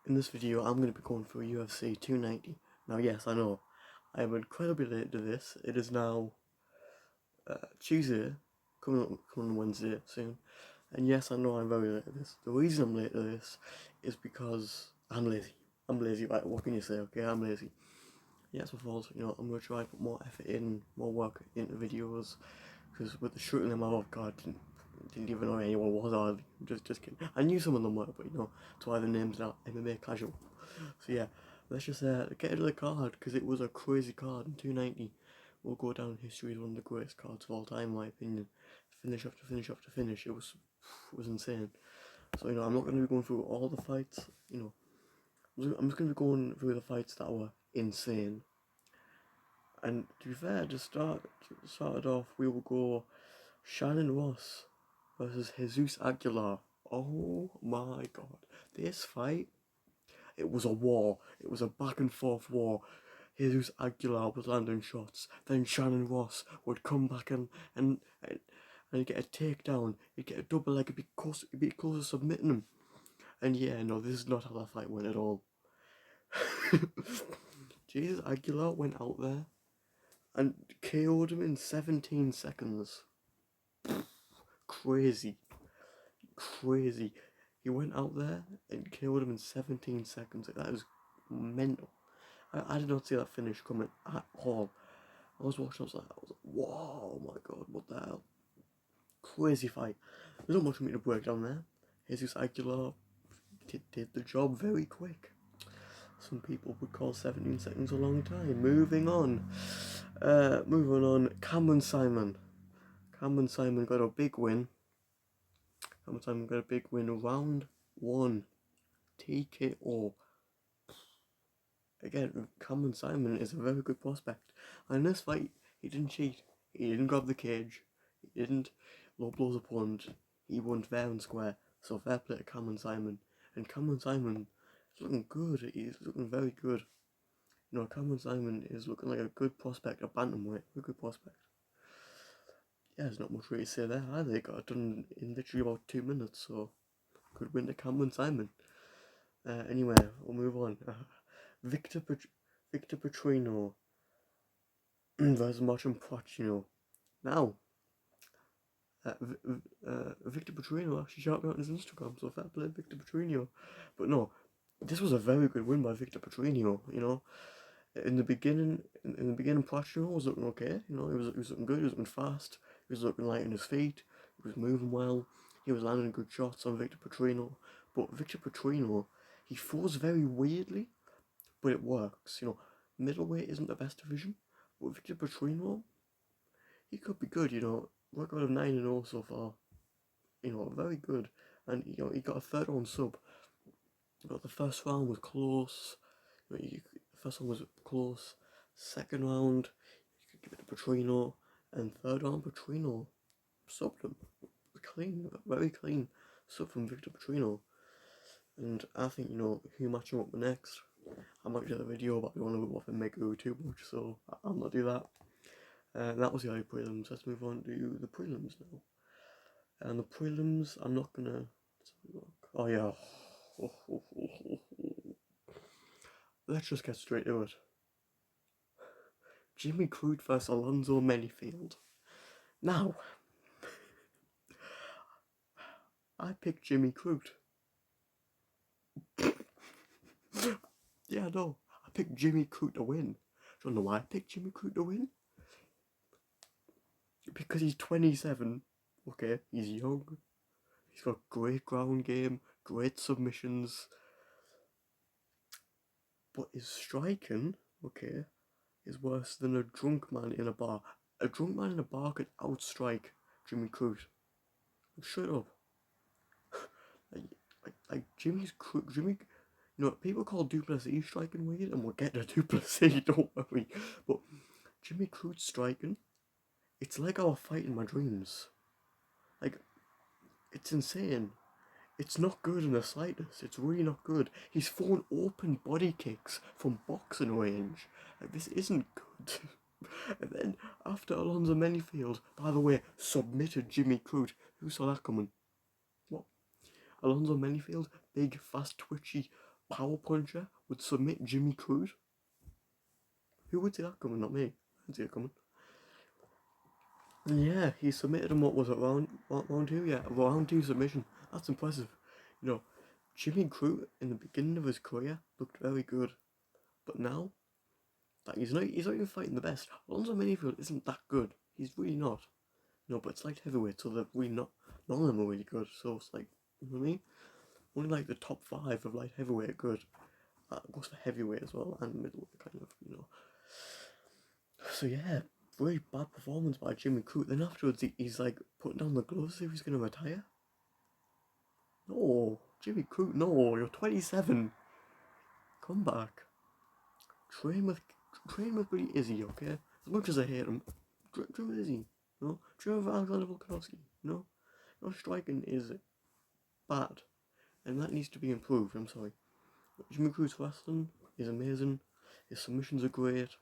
In this video, I'm going to be going through UFC 290. Now, yes, I know, I am incredibly late to this. It is now Tuesday, coming on Wednesday soon. And yes, I know I'm very late to this. The reason I'm late to this is because I'm lazy. I'm lazy, right? What can you say, okay? I'm lazy. Yes, my fault. I'm going to try to put more effort in, more work into videos. Because with the shooting them out, God, didn't even know anyone was hardly. Just kidding. I knew some of them were, but that's why the name's not MMA casual. So yeah, let's just get into the card because it was a crazy card in 290. Will go down in history as one of the greatest cards of all time, in my opinion. Finish after finish after finish, it was insane. So I'm not going to be going through all the fights. I'm just going to be going through the fights that were insane. And to be fair, to started off, we will go Shannon Ross versus Jesus Aguilar. Oh my god. This fight, it was a war. It was a back and forth war. Jesus Aguilar was landing shots. Then Shannon Ross would come back and get a takedown. He'd get a double leg. It'd be close to submitting him. And yeah, no, this is not how that fight went at all. Jesus Aguilar went out there and KO'd him in 17 seconds. Crazy. He went out there and killed him in 17 seconds. That was mental. I did not see that finish coming at all. I was watching, I was like, whoa, my god, what the hell? Crazy fight. There's not much for me to break down there. Jesus Aguilar did the job very quick. Some people would call 17 seconds a long time. Moving on. Cameron Simon. Cameron Simon got a big win. Round 1. TKO. Again, Cameron Simon is a very good prospect. And in this fight, he didn't cheat. He didn't grab the cage. He didn't low blow his opponent. He won fair and square. So fair play to Cameron Simon. And Cameron Simon is looking good. He's looking very good. Cameron Simon is looking like a good prospect, a bantamweight, a good prospect. Yeah, there's not much really to say there either. He got it done in literally about 2 minutes, so good win to Cameron Simon. Anyway, we'll move on. Victor Petrino versus Martin Pacino. Now, Victor Petrino actually shouted me out on his Instagram, so fair play Victor Petrino. But no, this was a very good win by Victor Petrino. In the beginning, Pacino was looking okay. He was looking good. He was looking fast. He was looking light on his feet. He was moving well. He was landing good shots on Victor Petrino. But Victor Petrino, he throws very weirdly, but it works. Middleweight isn't the best division, but Victor Petrino, he could be good. Record of 9-0 so far. Very good. And he got a third round sub. The first round was close. The first one was close. Second round, you could give it to Petrino, and third round, Petrino subbed him. Clean, very clean sub from Victor Petrino. And I think who matching up next. I might do the video, but I don't want to go off and make it too much, so I'll not do that. That was the early prelims. Let's move on to the prelims now. And the prelims, I'm not gonna. Oh yeah. Let's just get straight to it. Jimmy Crute versus Alonzo Menifield. Now, I picked Jimmy Crute. Yeah, no, I picked Jimmy Crute to win. Do you know why I picked Jimmy Crute to win? Because he's 27. Okay, he's young. He's got great ground game, great submissions. But his striking, okay, is worse than a drunk man in a bar. A drunk man in a bar could outstrike Jimmy Crute. Shut up. Jimmy, people call Duplessis striking weird, and we'll get to Duplessis, don't worry. But Jimmy Crute striking, it's like our fight in my dreams. It's insane. It's not good in the slightest. It's really not good. He's throwing open body kicks from boxing range. This isn't good. And then after Alonzo Menifield, by the way, submitted Jimmy Crute. Who saw that coming? What? Alonzo Menifield, big, fast, twitchy, power puncher would submit Jimmy Crute? Who would see that coming? Not me. I didn't see it coming. And yeah, he submitted him, what was it, round 2? Yeah, round 2 submission. That's impressive. You know, Jimmy Crute in the beginning of his career looked very good. But now, like, he's not even fighting the best. Alonzo Menifield isn't that good. He's really not. No, but it's light heavyweight, so they're really not. None of them are really good. So it's like, you know what I mean? Only like the top 5 of light heavyweight are good. Goes for heavyweight as well, and middleweight, kind of, you know. So yeah, very bad performance by Jimmy Crute. Then afterwards, he's like putting down the gloves if he's gonna retire. No, Jimmy Crute, no, you're 27. Come back. Train with Billy Izzy, okay? As much as I hate him, train with Izzy. No, train with Alexander Volkanovski. No, your striking is bad, and that needs to be improved. I'm sorry. Jimmy Crute's wrestling is amazing. His submissions are great,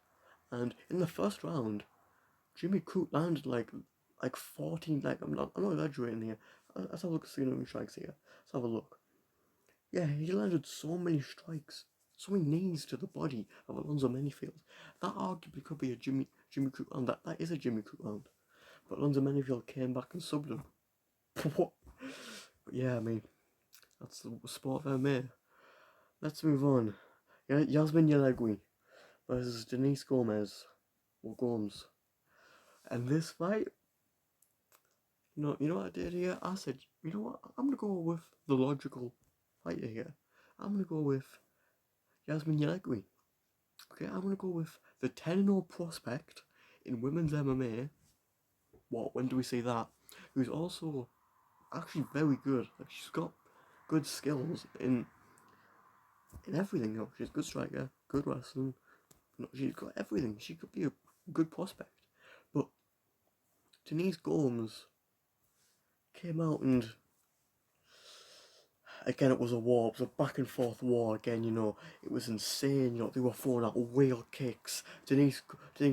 and in the first round, Jimmy Crute landed like 14. Like I'm not exaggerating here. Let's have a look at the strikes here. Let's have a look. Yeah, he landed so many strikes, so many knees to the body of Alonzo Menifield. That arguably could be a Jimmy Crute round. That is a Jimmy Crute round. But Alonzo Menifield came back and subbed him. What? But yeah, I mean, that's the sport of MMA. Let's move on. Yasmin Yalegui versus Denise Gomez, or Gomes. And this fight, you know what I did here? I said, you know what? I'm gonna go with the logical fighter here. I'm gonna go with Yasmin Yalegui. Okay, I'm gonna go with the 10-0 prospect in women's MMA. What? When do we see that? Who's also actually very good. Like, she's got good skills in everything. You know, she's a good striker, good wrestling. You know, she's got everything. She could be a good prospect. But Denise Gomes came out and again it was a war. It was a back and forth war again. You know, it was insane. You know, they were throwing out whale kicks. Denise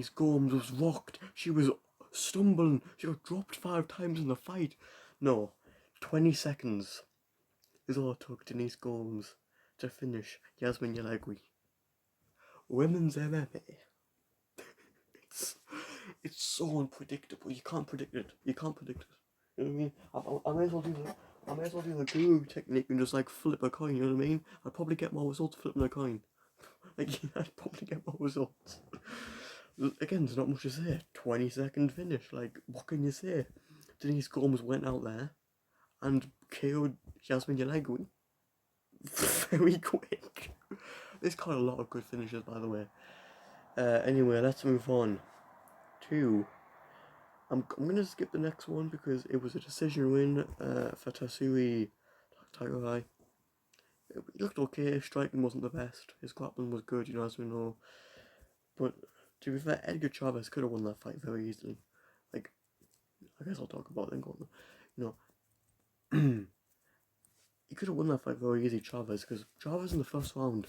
Gomes was rocked. She was stumbling. She got dropped 5 times in the fight. No, 20 seconds is all it took Denise Gomes to finish Yasmin Yalegui. Women's MMA. It's so unpredictable. You can't predict it. You know what I mean? I may as well do the guru technique and just like flip a coin. You know what I mean? I'd probably get more results flipping a coin. Like, I'd probably get more results. Again, there's not much to say. 20-second finish. Like, what can you say? Denise Gomes went out there and KO'd Yasmin Yalegui very quick. There's quite a lot of good finishes, by the way. Anyway, let's move on to. I'm gonna skip the next one because it was a decision win for Tatsuri Tagurai. He looked okay. Striking wasn't the best. His grappling was good, you know, as we know. But to be fair, Edgar Chavez could have won that fight very easily. Like, I guess I'll talk about it then. You know, he could have won that fight very easy, Chavez, because Chavez in the first round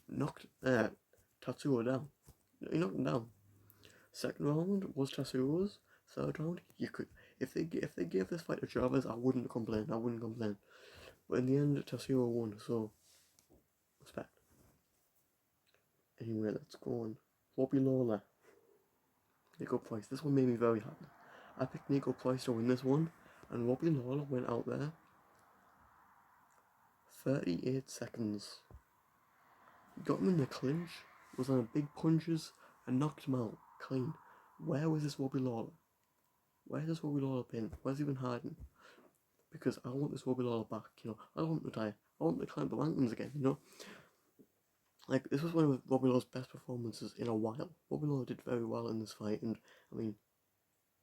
knocked Tatsuro down. He knocked him down. Second round was Tatsuro's. Third round, you could if they gave this fight to Chavez, I wouldn't complain. But in the end, Tatsuro won, so respect. Anyway, let's go on. Robbie Lawler, Nico Price. This one made me very happy. I picked Nico Price to win this one, and Robbie Lawler went out there. 38 seconds. Got him in the clinch, was on big punches, and knocked him out clean. Where was this Robbie Lawler? Where's this Robbie Lawler been? Where's he been hiding? Because I want this Robbie Lawler back, you know. I don't want to die. I want to climb the rankings again, you know. Like, this was one of Robbie Lawler's best performances in a while. Robbie Lawler did very well in this fight, and, I mean,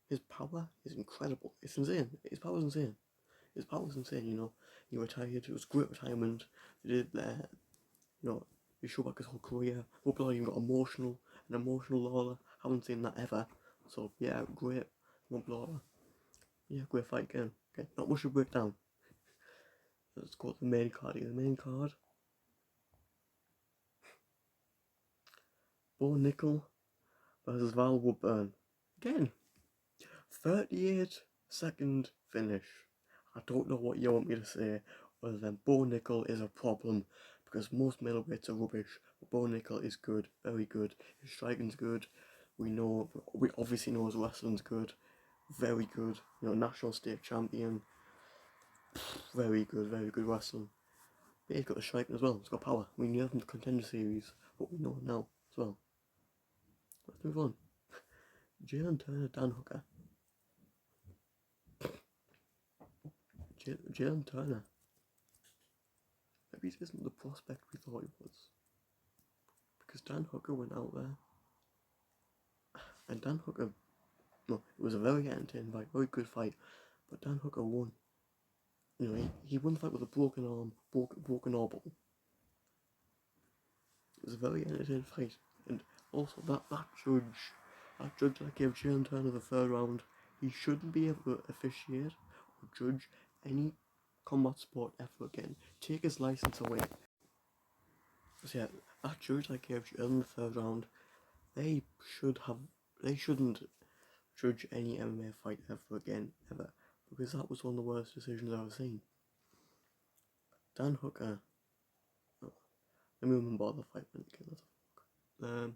his power is incredible. It's insane. His power's insane. You know. He retired. It was a great retirement. They did, you know, he showed back his whole career. Robbie Lawler even got an emotional Lawler. Haven't seen that ever. So, yeah, great. Robbie Lawler. Yeah, great fight again. Okay, not much to break down. Let's go to the main card here. The main card. Bo Nickel versus Val Woodburn. Again, 38-second finish. I don't know what you want me to say other than Bo Nickel is a problem because most middleweights are rubbish. But Bo Nickel is good, very good. His striking's good. We obviously know his wrestling's good, very good. National state champion, very good wrestling. But he's got the striking as well. He's got power. We knew him from the Contender Series, but we know it now as well. Let's move on. Jalen Turner, Dan Hooker. Jalen Turner. Maybe he isn't the prospect we thought he was. Because Dan Hooker went out there. And Dan Hooker, no, it was a very entertaining fight, very good fight. But Dan Hooker won. He won the fight with a broken arm, broken elbow. It was a very entertaining fight. And also that judge that gave Jalen Turner the third round, he shouldn't be able to officiate or judge any combat sport ever again. Take his license away. So yeah, that judge that gave Jalen the third round, they shouldn't judge any MMA fight ever again, ever. Because that was one of the worst decisions I've ever seen. Dan Hooker. Oh, let me remember the fight when again.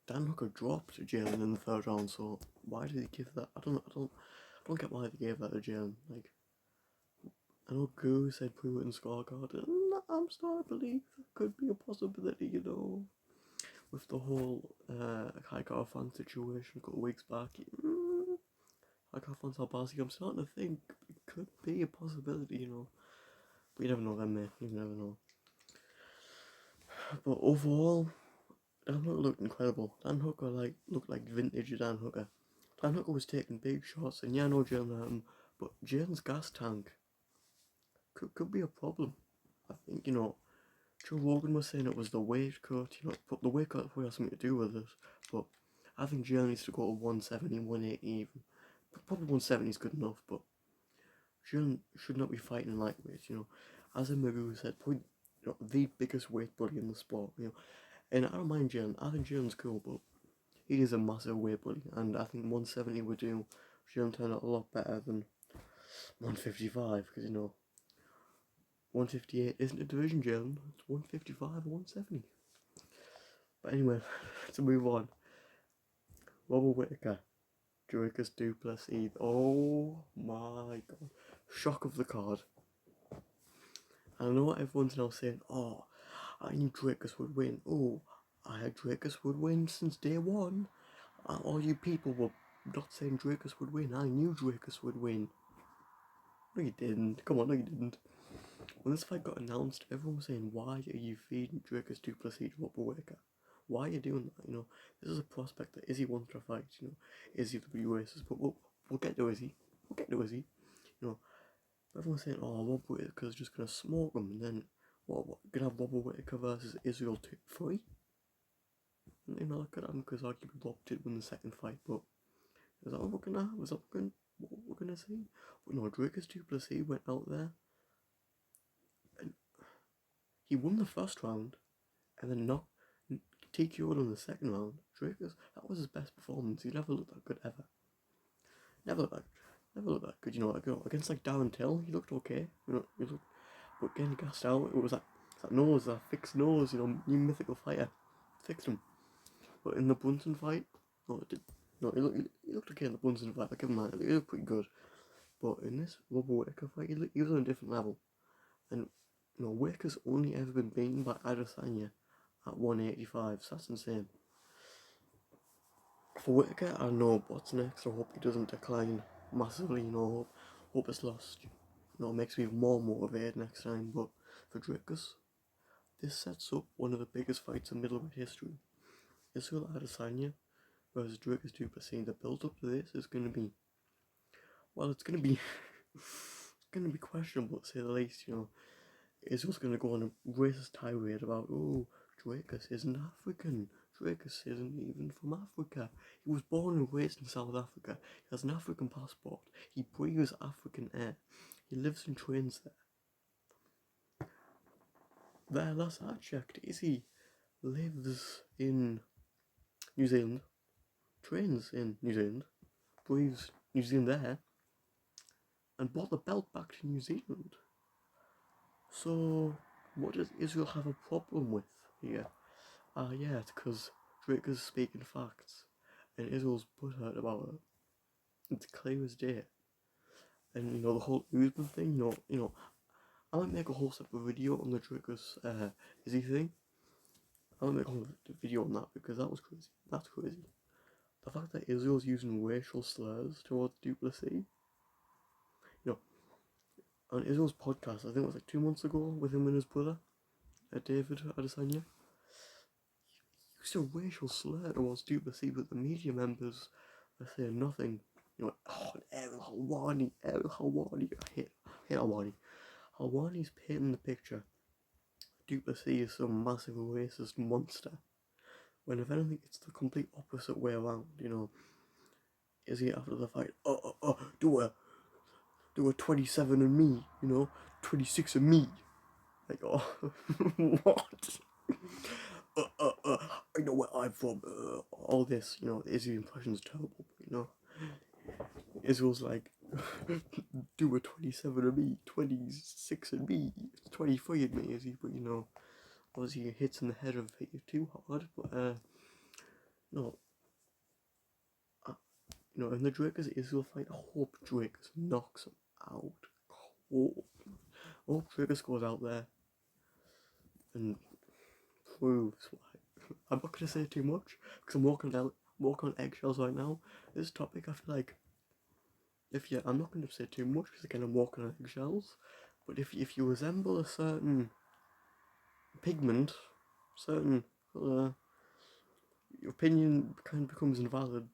Dan Hooker dropped Jalen in the third round, so why did he give that? I don't get why they gave that to Jalen. Like, I know Guru said prove it in scorecard, and I'm starting to believe there could be a possibility, with the whole Haikar fan situation a couple of weeks back. Haikar fans are Albasi, I'm starting to think it could be a possibility, But you never know then, mate. You never know. But overall, Dan Hooker looked incredible. Dan Hooker looked like vintage Dan Hooker. Dan Hooker was taking big shots, and yeah, I know Jalen hurt him, but Jalen's gas tank could be a problem. I think, Joe Rogan was saying it was the weight cut, but the weight cut probably has something to do with it. But I think Jalen needs to go to 170, 180 even. Probably 170 is good enough, but Jalen should not be fighting lightweight, As Magoo said, probably the biggest weight bully in the sport, And I don't mind Jalen. I think Jalen's cool, but he is a massive weight bully, and I think 170 would do Jalen turn out a lot better than 155, because 158 isn't a division, Jalen. It's 155 or 170. But anyway, to move on. Robert Whittaker, Dricus Duplessis. Oh my god. Shock of the card. And I know everyone's now saying, oh, I knew Dricus would win. Oh, I had Dricus would win since day one. All you people were not saying Dricus would win. I knew Dricus would win. No, you didn't. Come on, no, you didn't. When this fight got announced, everyone was saying, why are you feeding Dricus Duplessis to Robert Whittaker? Why are you doing that? This is a prospect that Izzy wants to fight. Izzy the racist, but we'll get to Izzy. We'll get to Izzy. But everyone's saying, oh, Robert Whittaker's just gonna smoke him, and then what? Gonna have Robert Whittaker versus Israel 3? That could happen because arguably Bob did win the second fight, but is that what we're gonna have? Is that what we're gonna see? But no, Dricus Duplessis went out there and he won the first round, and then knocked TKO'd in the second round. Dricus, that was his best performance. He never looked that good ever. Never looked that good. Against Darren Till, he looked okay. But getting gassed out, it was that nose, that fixed nose. New mythical fighter fixed him. But in the Brunson fight, he looked okay in the Brunson fight. I give him that. He looked pretty good. But in this Robert Whittaker fight, he was on a different level. And Whittaker's only ever been beaten by Adesanya at 185. So that's insane. For Whittaker, I don't know what's next. I hope he doesn't decline massively. Hope it's lost. It makes me more motivated next time. But for Dricus, this sets up one of the biggest fights in middleweight history. Israel Adesanya versus Dricus Duplessis. The build up to this is going to be, it's going to be questionable to say the least. Israel's going to go on a racist tirade about, oh, Dricus isn't African. Dricus isn't even from Africa. He was born and raised in South Africa. He has an African passport. He breathes African air. He lives and trains there. Last I checked, Izzy lives in New Zealand, trains in New Zealand, breathes New Zealand air, and brought the belt back to New Zealand. So, what does Israel have a problem with here? Yeah, it's because Drake is speaking facts, and Israel's butthurt about it. It's clear as day. And the whole Usman thing, I might make a whole separate video on the Drake's Izzy thing. I might make a whole video on that because that was crazy. That's crazy. The fact that Israel's using racial slurs towards Duplessis, on Israel's podcast, I think it was like 2 months ago, with him and his brother, David Adesanya, used a racial slur towards Duplessis, but the media members are saying nothing. Oh, Errol Hawani, I hate Hawani. Hawani's painting the picture. Duplessis is some massive racist monster. When if anything, it's the complete opposite way around. Is he after the fight? Do a 27 and me. 26 and me. Like, oh, what? I know where I'm from. All this, Izzy impression's terrible. Israel's like, do a 27 and me, 26 and me, 23 and me, Izzy, but obviously it hits in the head of hit you too hard, but no. In the Drake's Israel fight, I hope Drake's knocks him out. Hope Drake's goes out there and proves why. I'm not gonna say too much because I'm walking on eggshells right now. This topic, I feel like, I'm not gonna say too much because again I'm walking on eggshells. But if you resemble a certain pigment, certain your opinion kind of becomes invalid.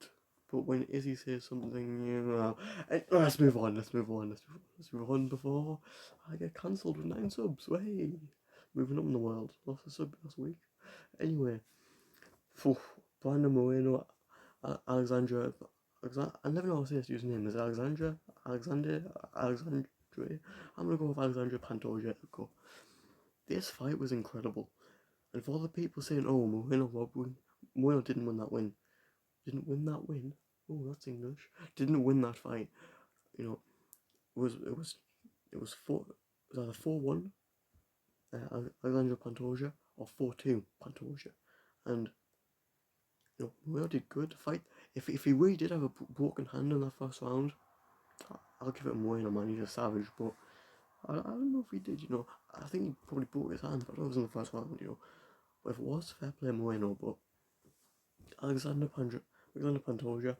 But when Izzy says something, let's move on before I get cancelled with 9 subs. Hey, moving up in the world. Lost a sub last week. Anyway, Brandon Moreno, Alexandra. I never know how to say his name. Is it Alexandra? Alexandra? I'm gonna go with Alexandra Pantoja. This fight was incredible. And for all the people saying, oh, Moreno didn't win that win. Didn't win that win? Oh, that's English. Didn't win that fight. It was either 4-1 Alexandra Pantoja or 4-2 Pantoja. And Moreno did good fight. If he really did have a broken hand in that first round, I'll give it Moreno, man. He's a savage, but I don't know if he did, I think he probably broke his hand, but it was in the first round, But if it was, fair play Moreno, but Alexander Pantoja,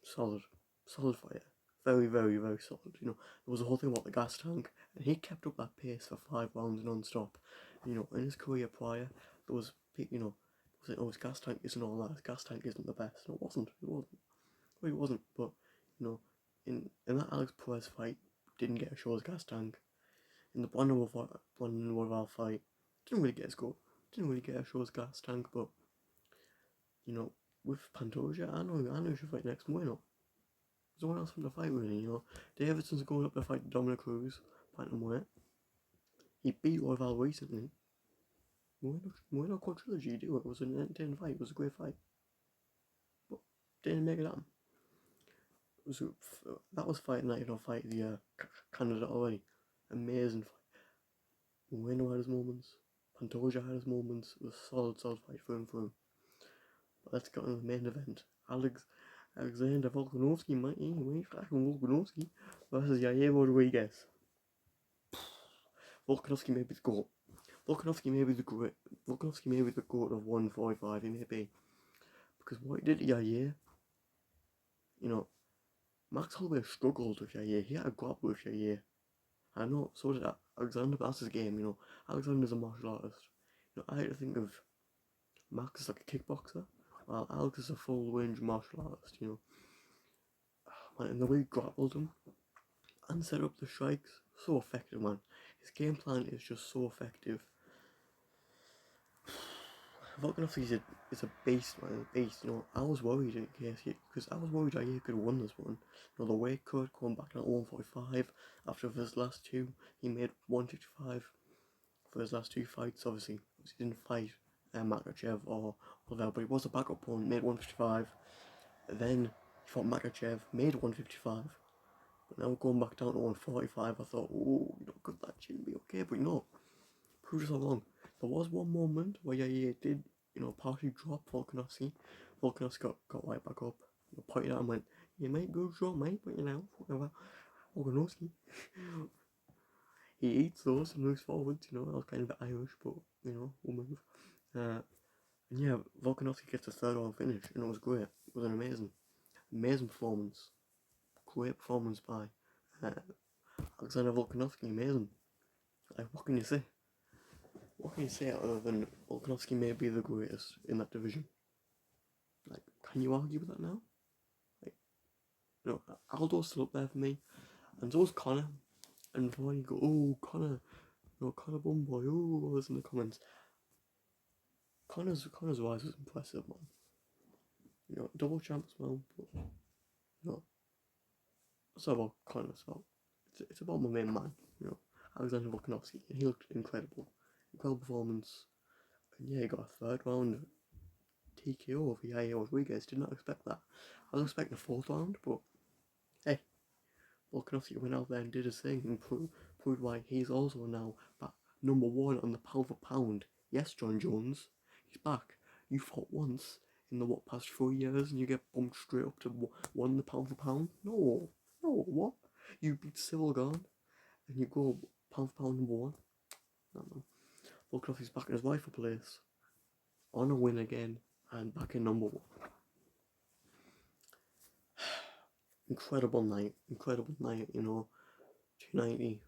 solid fighter. Very, very, very solid. There was a whole thing about the gas tank, and he kept up that pace for 5 rounds non-stop. In his career prior, there was, oh, his gas tank isn't all that, his gas tank isn't the best. And it wasn't. Well, it wasn't, but, in that Alex Perez fight, didn't get to show his gas tank. In the Brandon Royval fight, didn't really get his goal. Didn't really get to show his gas tank, but, with Pantoja, I know he should fight next Moreno. There's no one else for him to fight really, Davidson's going up to fight Dominic Cruz, bantamweight. He beat Royval recently. Moreno called Trilogy, it was an entertaining fight, it was a great fight. But didn't make it happen. That was fight night, fight the Canada already. Amazing fight. Moreno had his moments, Pantoja had his moments. It was a solid fight through and through. But let's get on to the main event. Alexander Volkanovski, Volkanovski versus Yair Rodriguez. Volkanovski may be the GOAT. Volkanovski may be the GOAT of 145, he may be. Because what he did to Yair, Max Holloway struggled with Yair. He had a grapple with Yair. I know, so did Alexander, but that's his game, Alexander's a martial artist. I like to think of Max as like a kickboxer, while Alex is a full range martial artist, And the way he grappled him and set up the strikes, so effective, man. His game plan is just so effective. Volkanovski is a beast, man. A beast, I was worried because I was worried that he could have won this one. The weight cut, going back to 145 after his last two, he made 155 for his last 2 fights. Obviously he didn't fight Makachev or whatever, but he was a backup opponent, made 155. Then he fought Makachev, made 155. But now going back down to 145, I thought, oh, could that okay, but you know, prove us all wrong. There was one moment where he did, you know, partly drop Volkanovski. Volkanovski got right back up, you know, pointed at him and went, "You might go short, mate, but you know, whatever." Volkanovski, he eats those and moves forwards, you know, that was kind of Irish, but, you know, we'll move. And yeah, Volkanovski gets a third round finish, and it was great. It was an amazing performance. Great performance by uh, Alexander Volkanovski, amazing. Like, what can you say? What can you say other than Volkanovski may be the greatest in that division? Like, can you argue with that now? Like, you know, Aldo's still up there for me, and so's Connor. And before you go, oh, Connor, you know, Connor Bumboy, oh, all this in the comments. Connor's rise was impressive, man. You know, double champ as well, but, you know, it's not about Connor, it's about my main man, you know, Alexander Volkanovski. He looked incredible performance. And yeah, he got a third round TKO over Yair Rodriguez. Did not expect that. I was expecting a fourth round, but hey, Volkanovski went out there and did his thing and proved why he's also now back number one on the pound for pound. Yes, John Jones, he's back. You fought once in the past 3 years and you get bumped straight up to one the pound for pound? No, what? You beat Civil Gone and you go pound for pound number one? No, man. Volkanovski's back in his rightful place, on a win again, and back in number one. Incredible night, you know. 290.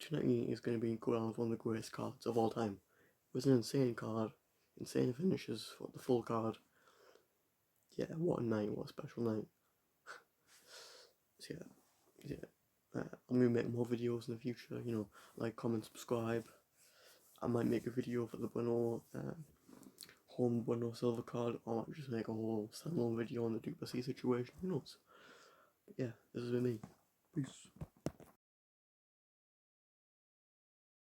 290 is going to be going on one of the greatest cards of all time. It was an insane card, insane finishes for the full card. Yeah, what a night, what a special night. So yeah. I'm going to make more videos in the future, you know, like, comment, subscribe. I might make a video for the Bueno, home Bueno silver card, or I might just make a whole standalone video on the Duplessis situation, who knows. But yeah, this has been me. Peace.